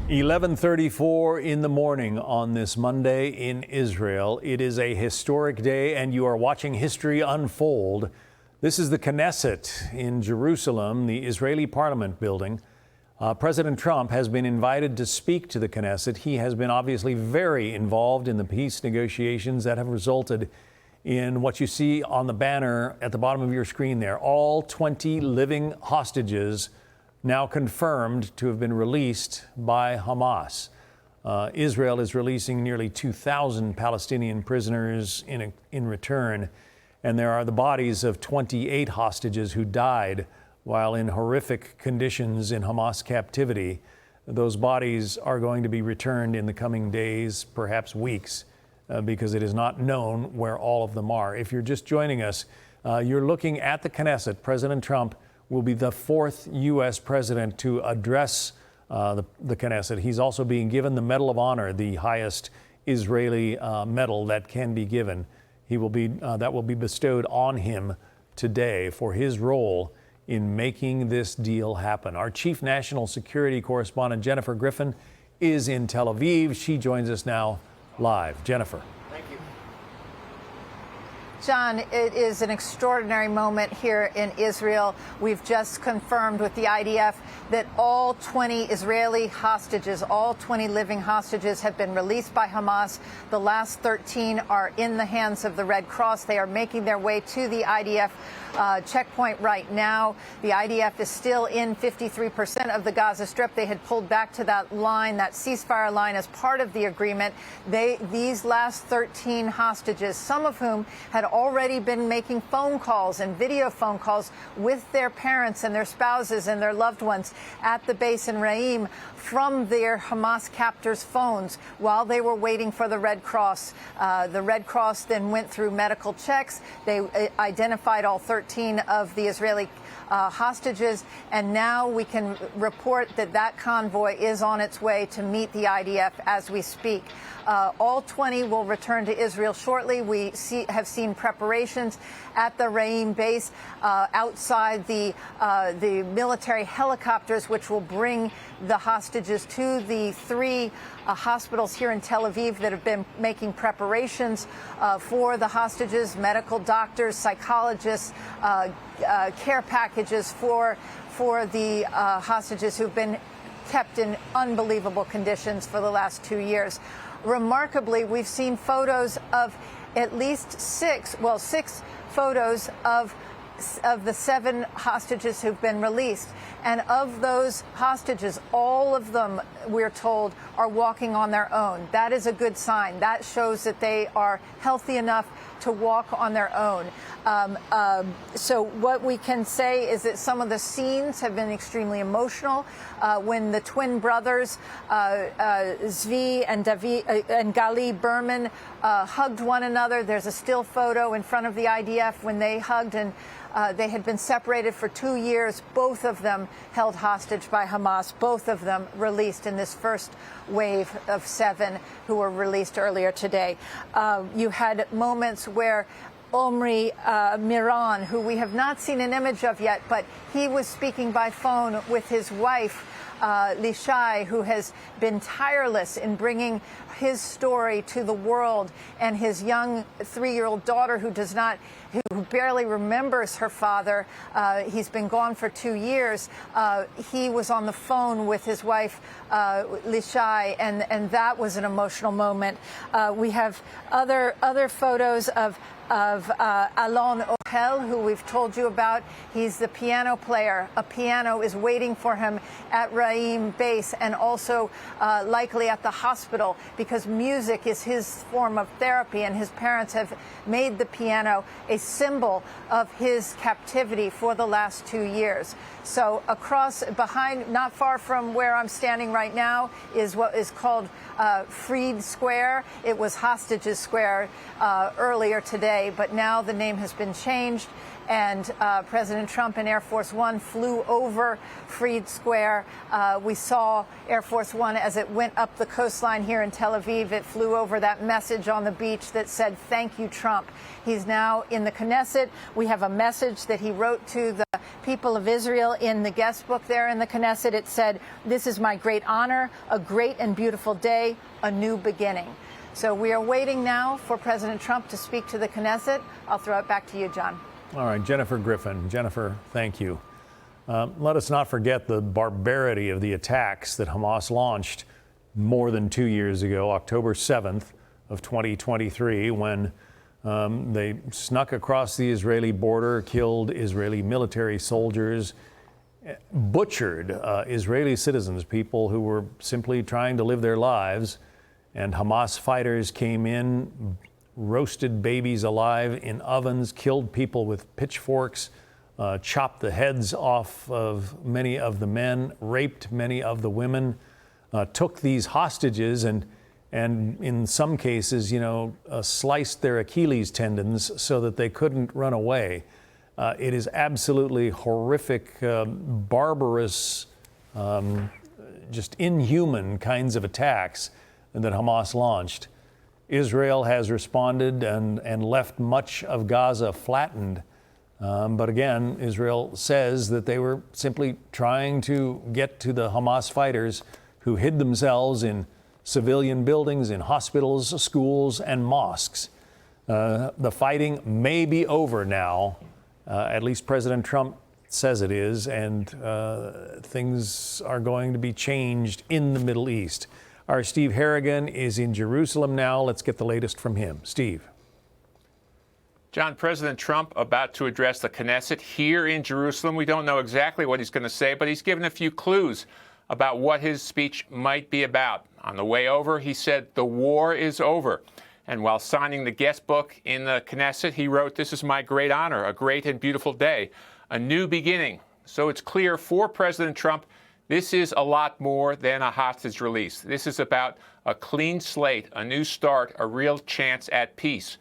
11:34 in the morning on this Monday in Israel. It is a historic day, and you are watching history unfold. This is the Knesset in Jerusalem, the Israeli parliament building. President Trump has been invited to speak to the Knesset. He has been obviously very involved in the peace negotiations that have resulted in what you see on the banner at the bottom of your screen there. All 20 living hostages now confirmed to have been released by Hamas. Israel is releasing nearly 2,000 Palestinian prisoners in return, and there are the bodies of 28 hostages who died while in horrific conditions in Hamas captivity. Those bodies are going to be returned in the coming days, perhaps weeks, because it is not known where all of them are. If you're just joining us, you're looking at the Knesset. President Trump will be the fourth U.S. president to address the Knesset. He's also being given the Medal of Honor, the highest Israeli medal that can be given. That will be bestowed on him today for his role in making this deal happen. Our chief national security correspondent, Jennifer Griffin, is in Tel Aviv. She joins us now live. Jennifer. Thank you. John, it is an extraordinary moment here in Israel. We've just confirmed with the IDF that all 20 Israeli hostages, all 20 living hostages have been released by Hamas. The last 13 are in the hands of the Red Cross. They are making their way to the IDF checkpoint right now. The IDF is still in 53% of the Gaza Strip. They had pulled back to that line, that ceasefire line, as part of the agreement. These last 13 hostages, some of whom had already been making phone calls and video phone calls with their parents and their spouses and their loved ones at the base in Raim from their Hamas captors' phones while they were waiting for the Red Cross. The Red Cross then went through medical checks. They identified all 13 of the Israeli hostages, and now we can report that that convoy is on its way to meet the IDF as we speak. All 20 will return to Israel shortly. We have seen preparations at the Raim base outside the military helicopters, which will bring the hostages to the three hospitals here in Tel Aviv that have been making preparations for the hostages, medical doctors, psychologists, care packages for the hostages who've been kept in unbelievable conditions for the last 2 years. Remarkably, we've seen photos of at least six photos of the 7 hostages who've been released. And of those hostages, all of them, we're told, are walking on their own. That is a good sign. That shows that they are healthy enough to walk on their own. So what we can say is that some of the scenes have been extremely emotional. When the twin brothers, Zvi and Gali Berman, hugged one another, there's a still photo in front of the IDF when they hugged, and they had been separated for 2 years, both of them held hostage by Hamas, both of them released in this first wave of 7 who were released earlier today. You had moments where Omri Miran, who we have not seen an image of yet, but he was speaking by phone with his wife, Lishai, who has been tireless in bringing his story to the world, and his young 3-year-old daughter who barely remembers her father. He's been gone for 2 years. He was on the phone with his wife, Lishai, and that was an emotional moment. We have other photos of Alon Ohel, who we've told you about. He's the piano player. A piano is waiting for him at Raim base, and also likely at the hospital, because music is his form of therapy, and his parents have made the piano a symbol of his captivity for the last 2 years. So behind, not far from where I'm standing right now, is what is called Freed Square. It was Hostages Square earlier today, but now the name has been changed, and President Trump and Air Force One flew over Freed Square. We saw Air Force One as it went up the coastline here in Tel Aviv. It flew over that message on the beach that said, "Thank you, Trump." He's now in the Knesset. We have a message that he wrote to the people of Israel in the guest book there in the Knesset. It said, "This is my great honor, a great and beautiful day, a new beginning." So we are waiting now for President Trump to speak to the Knesset. I'll throw it back to you, John. All right, Jennifer Griffin. Jennifer, thank you. Let us not forget the barbarity of the attacks that Hamas launched more than 2 years ago, October 7th of 2023, when they snuck across the Israeli border, killed Israeli military soldiers, butchered Israeli citizens, people who were simply trying to live their lives. And Hamas fighters came in, roasted babies alive in ovens, killed people with pitchforks, chopped the heads off of many of the men, raped many of the women, took these hostages and in some cases, sliced their Achilles tendons so that they couldn't run away. It is absolutely horrific, barbarous, just inhuman kinds of attacks that Hamas launched. Israel has responded and left much of Gaza flattened. But again, Israel says that they were simply trying to get to the Hamas fighters who hid themselves in civilian buildings, in hospitals, schools, and mosques. The fighting may be over now. At least President Trump says it is, and things are going to be changed in the Middle East. Our Steve Harrigan is in Jerusalem now. Let's get the latest from him. Steve. John, President Trump about to address the Knesset here in Jerusalem. We don't know exactly what he's going to say, but he's given a few clues about what his speech might be about. On the way over, he said, "The war is over." And while signing the guest book in the Knesset, he wrote, "This is my great honor, a great and beautiful day, a new beginning." So it's clear for President Trump, this is a lot more than a hostage release. This is about a clean slate, a new start, a real chance at peace.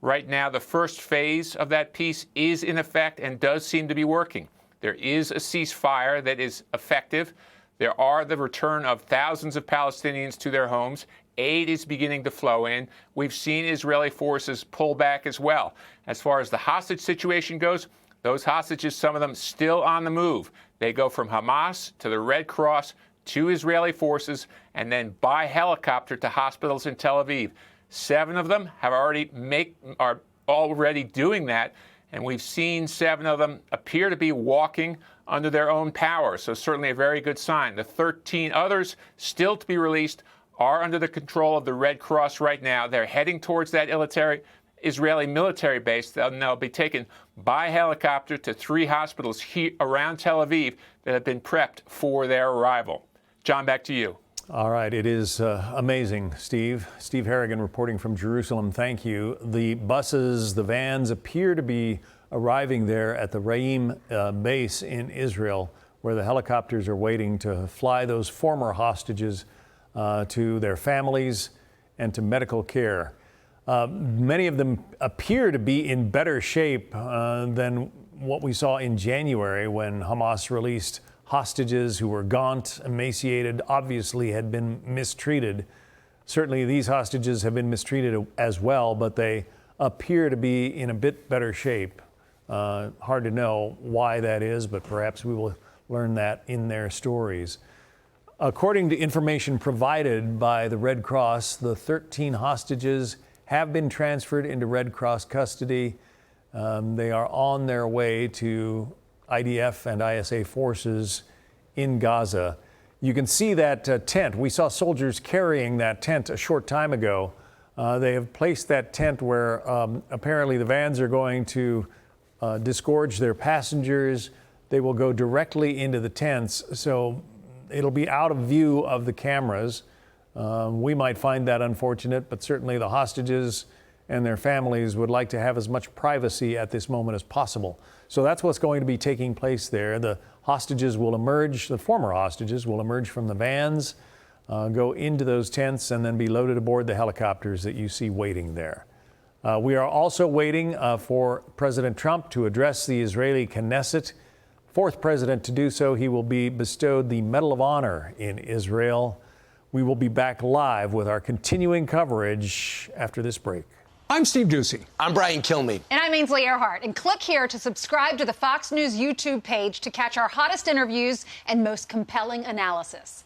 Right now, the first phase of that peace is in effect and does seem to be working. There is a ceasefire that is effective. There are the return of thousands of Palestinians to their homes. Aid is beginning to flow in. We've seen Israeli forces pull back as well. As far as the hostage situation goes, those hostages, some of them still on the move. They go from Hamas to the Red Cross to Israeli forces and then by helicopter to hospitals in Tel Aviv. 7 of them are already doing that, and we've seen 7 of them appear to be walking under their own power, so certainly a very good sign. The 13 others still to be released are under the control of the Red Cross right now. They're heading towards that Israeli military base. They'll be taken by helicopter to 3 hospitals around Tel Aviv that have been prepped for their arrival. John, back to you. All right. It is amazing, Steve. Steve Harrigan reporting from Jerusalem. Thank you. The buses, the vans appear to be arriving there at the Raim base in Israel, where the helicopters are waiting to fly those former hostages to their families and to medical care. Many of them appear to be in better shape than what we saw in January when Hamas released hostages who were gaunt, emaciated, obviously had been mistreated. Certainly these hostages have been mistreated as well, but they appear to be in a bit better shape. Hard to know why that is, but perhaps we will learn that in their stories. According to information provided by the Red Cross, the 13 hostages have been transferred into Red Cross custody. They are on their way to IDF and ISA forces in Gaza. You can see that tent. We saw soldiers carrying that tent a short time ago. They have placed that tent where apparently the vans are going to disgorge their passengers. They will go directly into the tents, so it'll be out of view of the cameras. We might find that unfortunate, but certainly the hostages and their families would like to have as much privacy at this moment as possible. So that's what's going to be taking place there. The hostages will emerge, the former hostages will emerge from the vans, go into those tents, and then be loaded aboard the helicopters that you see waiting there. We are also waiting for President Trump to address the Israeli Knesset. Fourth president to do so, he will be bestowed the Medal of Honor in Israel. We will be back live with our continuing coverage after this break. I'm Steve Ducey. I'm Brian Kilmeade. And I'm Ainsley Earhart. And click here to subscribe to the Fox News YouTube page to catch our hottest interviews and most compelling analysis.